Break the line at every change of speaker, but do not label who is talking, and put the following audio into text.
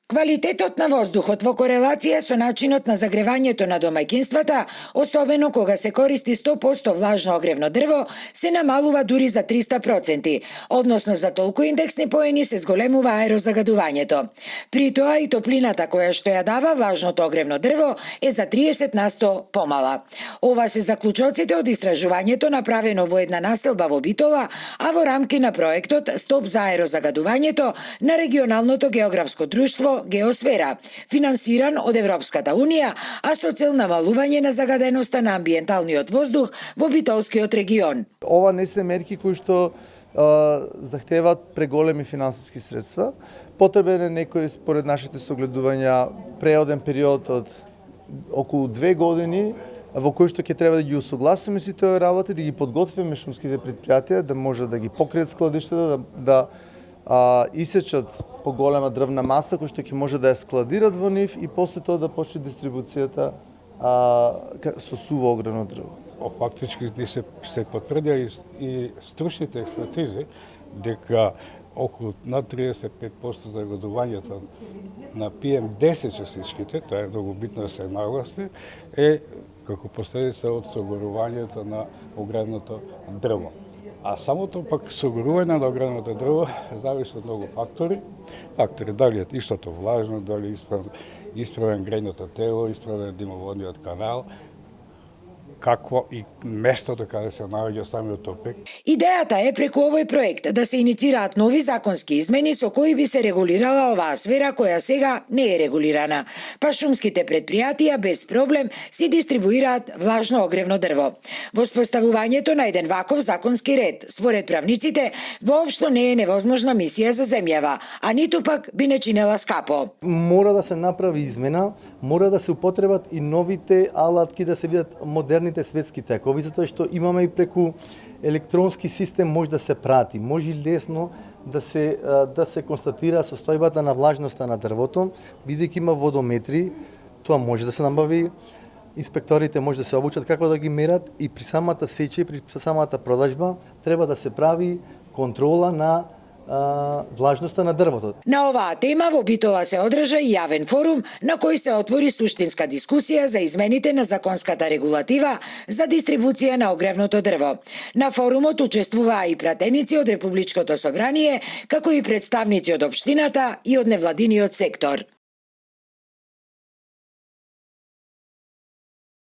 Квалитетот на воздухот во корелација со начинот на загревањето на домаќинствата, особено кога се користи 100% влажно огревно дрво, се намалува дури за 300%, односно за толку индексни поени се зголемува аерозагадувањето. При тоа и топлината која што ја дава влажното огревно дрво е за 30% помала. Ова се заклучоците од истражувањето направено во една населба во Битола, а во рамки на проектот Стоп за аерозагадувањето на регионалното географско друштво Геосфера, финансиран од Европската Унија, а со цел намалување на загаденоста на амбиенталниот воздух во Битолскиот регион.
Ова не се мерки кои што захтеваат преголеми финансиски средства. Потребен е некој, според нашите согледувања, преоден период од околу 2 години, во кој што ќе треба да ги усогласиме сите овие работи, да ги подготвиме шумските предпријатија, да може да ги покријат складиштата, да исечат поголема дрвна маса која што ќе може да ја складират во нив и после тоа да почне дистрибуцијата со суво огревно дрво.
Фактички се потврдија и стручните експертизи дека околу над 35% загадувањето на PM10 частичките, тоа е многу битно да се нагласи, е како последица од согорувањето на огревното дрво. А самото пак согорување на огревното дрво зависи од многу фактори. Дали е истото влажно, дали е исправен грејното тело, исправен димоводниот канал, какво и местото каде се наоѓа самиот објект.
Идејата е преку овој проект да се иницираат нови законски измени со кои би се регулирала оваа сфера која сега не е регулирана, па шумските предпријатија без проблем си дистрибуираат влажно огревно дрво. Воспоставувањето на еден ваков законски ред, според правниците, воопшто не е невозможна мисија за земјава, а ниту пак би не чинела скапо.
Мора да се направи измена, мора да се употребат и новите алатки, да се видат модерните светски текови, затоа што имаме и преку електронски систем може да се прати, може лесно да се констатира состојбата на влажноста на дрвото, бидејќи има водометри, тоа може да се набави, инспекторите може да се обучат како да ги мерат и при самата сеча и при самата продажба треба да се прави контрола на влажноста на дрвото.
На оваа тема во Битола се одржа и јавен форум на кој се отвори суштинска дискусија за измените на законската регулатива за дистрибуција на огревното дрво. На форумот учествуваа и пратеници од Републичкото собрание, како и представници од општината и од невладиниот сектор.